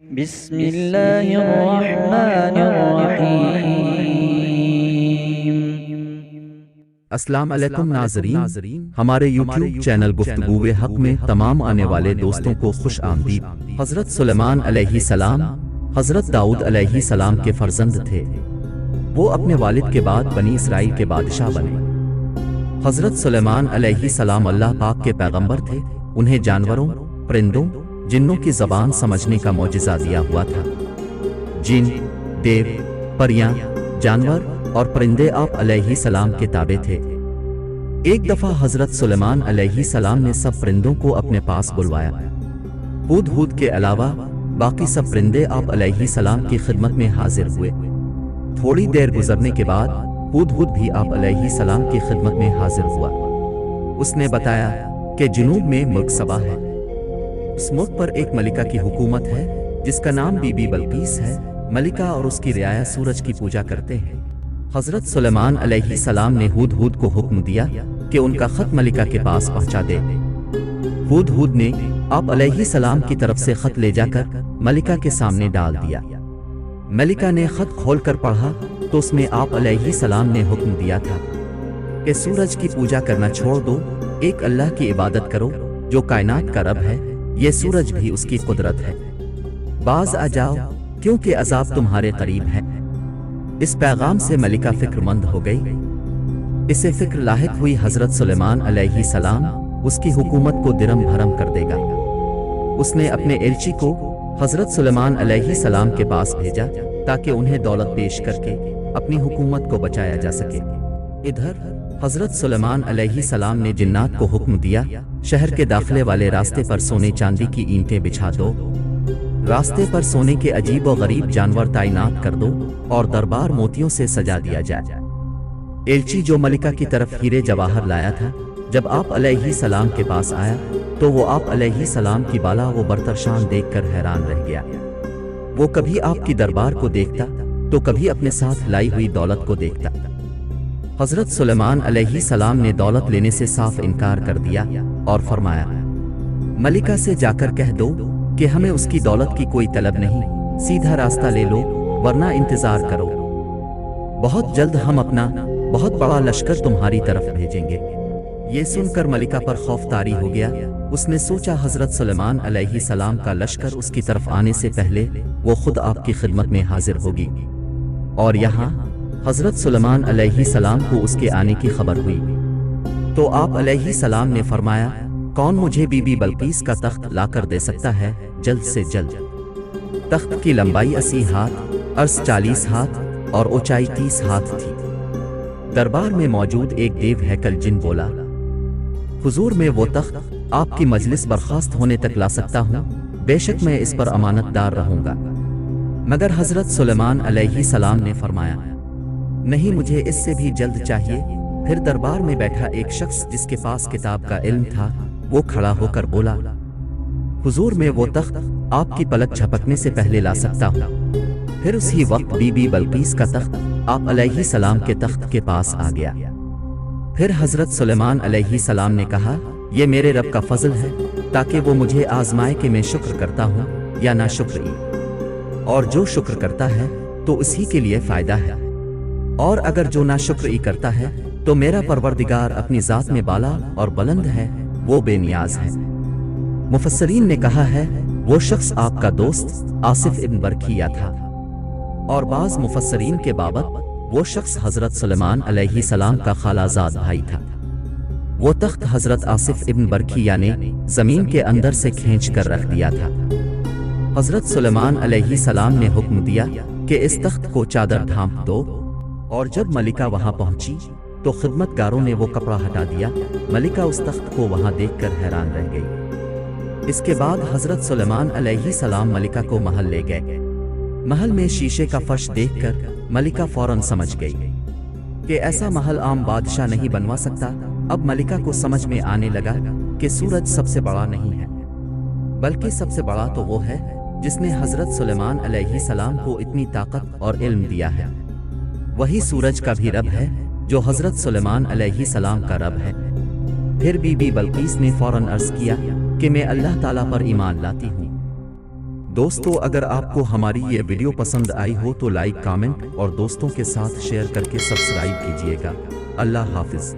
بسم اللہ الرحمن الرحیم۔ السلام علیکم ناظرین، ہمارے یوٹیوب چینل گفتگو حق میں تمام آنے والے دوستوں کو خوش آمدید۔ حضرت سلیمان علیہ السلام حضرت داؤد علیہ السلام کے فرزند تھے۔ وہ اپنے والد کے بعد بنی اسرائیل کے بادشاہ بنے۔ حضرت سلیمان علیہ السلام اللہ پاک کے پیغمبر تھے۔ انہیں جانوروں، پرندوں، جنوں کی زبان سمجھنے کا معجزہ دیا ہوا تھا۔ جن، دیو، پریاں، جانور اور پرندے آپ علیہ السلام کے تابع تھے۔ ایک دفعہ حضرت سلیمان علیہ السلام نے سب پرندوں کو اپنے پاس بلوایا۔ ہدہد کے علاوہ باقی سب پرندے آپ علیہ السلام کی خدمت میں حاضر ہوئے۔ تھوڑی دیر گزرنے کے بعد ہدہد بھی آپ علیہ السلام کی خدمت میں حاضر ہوا۔ اس نے بتایا کہ جنوب میں ملک سبا ہے۔ اس ملک پر ایک ملکہ کی حکومت ہے جس کا نام بی بی بلقیس ہے۔ ملکہ اور اس کی رعایا سورج کی پوجا کرتے ہیں۔ حضرت سلیمان علیہ السلام نے ہدہد کو حکم دیا کہ ان کا خط ملکہ کے پاس پہنچا دے۔ ہدہد نے آپ علیہ السلام کی طرف سے خط لے جا کر ملکہ کے سامنے ڈال دیا۔ ملکہ نے خط کھول کر پڑھا تو اس میں آپ علیہ السلام نے حکم دیا تھا کہ سورج کی پوجا کرنا چھوڑ دو، ایک اللہ کی عبادت کرو جو کائنات کا رب ہے۔ یہ سورج بھی اس کی قدرت ہے۔ باز آ جاؤ کیونکہ عذاب تمہارے قریب ہے۔ اس پیغام سے ملکہ فکر مند ہو گئی۔ اسے فکر لاحق ہوئی حضرت سلیمان علیہ السلام اس کی حکومت کو درم بھرم کر دے گا۔ اس نے اپنے ایلچی کو حضرت سلیمان علیہ السلام کے پاس بھیجا تاکہ انہیں دولت پیش کر کے اپنی حکومت کو بچایا جا سکے۔ ادھر حضرت سلیمان علیہ السلام نے جنات کو حکم دیا، شہر کے داخلے والے راستے پر سونے چاندی کی اینٹیں بچھا دو، راستے پر سونے کے عجیب و غریب جانور تعینات کر دو اور دربار موتیوں سے سجا دیا جائے۔ ایلچی جو ملکہ کی طرف ہیرے جواہر لایا تھا، جب آپ علیہ السلام کے پاس آیا تو وہ آپ علیہ السلام کی بالا و برتر شان دیکھ کر حیران رہ گیا۔ وہ کبھی آپ کی دربار کو دیکھتا تو کبھی اپنے ساتھ لائی ہوئی دولت کو دیکھتا۔ حضرت سلیمان علیہ السلام نے دولت لینے سے صاف انکار کر دیا اور فرمایا، ملکہ سے جا کر کہہ دو کہ ہمیں اس کی دولت کی کوئی طلب نہیں، سیدھا راستہ لے لو ورنہ انتظار کرو، بہت جلد ہم اپنا بہت بڑا لشکر تمہاری طرف بھیجیں گے۔ یہ سن کر ملکہ پر خوف طاری ہو گیا۔ اس نے سوچا حضرت سلیمان علیہ السلام کا لشکر اس کی طرف آنے سے پہلے وہ خود آپ کی خدمت میں حاضر ہوگی، اور یہاں حضرت سلیمان علیہ السلام کو اس کے آنے کی خبر ہوئی تو آپ علیہ السلام نے فرمایا، کون مجھے بی بی بلقیس کا تخت لا کر دے سکتا ہے جلد سے جلد؟ تخت کی لمبائی 80 ہاتھ، عرض 40 ہاتھ اور اونچائی 30 ہاتھ تھی۔ دربار میں موجود ایک دیو ہیکل جن بولا، حضور میں وہ تخت آپ کی مجلس برخاست ہونے تک لا سکتا ہوں، بے شک میں اس پر امانت دار رہوں گا۔ مگر حضرت سلیمان علیہ السلام نے فرمایا، نہیں، مجھے اس سے بھی جلد چاہیے۔ پھر دربار میں بیٹھا ایک شخص جس کے پاس کتاب کا علم تھا، وہ کھڑا ہو کر بولا، حضور میں وہ تخت آپ کی پلک جھپکنے سے پہلے لا سکتا ہوں۔ پھر اسی وقت بی بی بلقیس کا تخت آپ علیہ السلام کے تخت کے پاس آ گیا۔ پھر حضرت سلیمان علیہ السلام نے کہا، یہ میرے رب کا فضل ہے تاکہ وہ مجھے آزمائے کہ میں شکر کرتا ہوں یا ناشکری، اور جو شکر کرتا ہے تو اسی کے لیے فائدہ ہے، اور اگر جو ناشکری کرتا ہے تو میرا پروردگار اپنی ذات میں بالا اور بلند ہے، وہ بے نیاز ہے۔ مفسرین نے کہا ہے وہ شخص آپ کا دوست آصف ابن برکھیہ تھا، اور بعض مفسرین کے بابت وہ شخص حضرت سلیمان علیہ السلام کا خالہ زاد بھائی تھا۔ وہ تخت حضرت آصف ابن برکھیہ نے زمین کے اندر سے کھینچ کر رکھ دیا تھا۔ حضرت سلیمان علیہ السلام نے حکم دیا کہ اس تخت کو چادر ڈھانپ دو، اور جب ملکہ وہاں پہنچی تو خدمت گاروں نے وہ کپڑا ہٹا دیا۔ ملکہ اس تخت کو وہاں دیکھ کر حیران رہ گئی۔ اس کے بعد حضرت سلیمان علیہ السلام ملکہ کو محل لے گئے۔ محل میں شیشے کا فرش دیکھ کر ملکہ فوراً سمجھ گئی کہ ایسا محل عام بادشاہ نہیں بنوا سکتا۔ اب ملکہ کو سمجھ میں آنے لگا کہ سورج سب سے بڑا نہیں ہے، بلکہ سب سے بڑا تو وہ ہے جس نے حضرت سلیمان علیہ السلام کو اتنی طاقت اور علم دیا ہے۔ وہی سورج کا بھی رب ہے جو حضرت سلیمان علیہ السلام کا رب ہے۔ پھر بی بی بلقیس نے فوراً عرض کیا کہ میں اللہ تعالیٰ پر ایمان لاتی ہوں۔ دوستو اگر آپ کو ہماری یہ ویڈیو پسند آئی ہو تو لائک کامنٹ اور دوستوں کے ساتھ شیئر کر کے سبسکرائب کیجئے گا۔ اللہ حافظ۔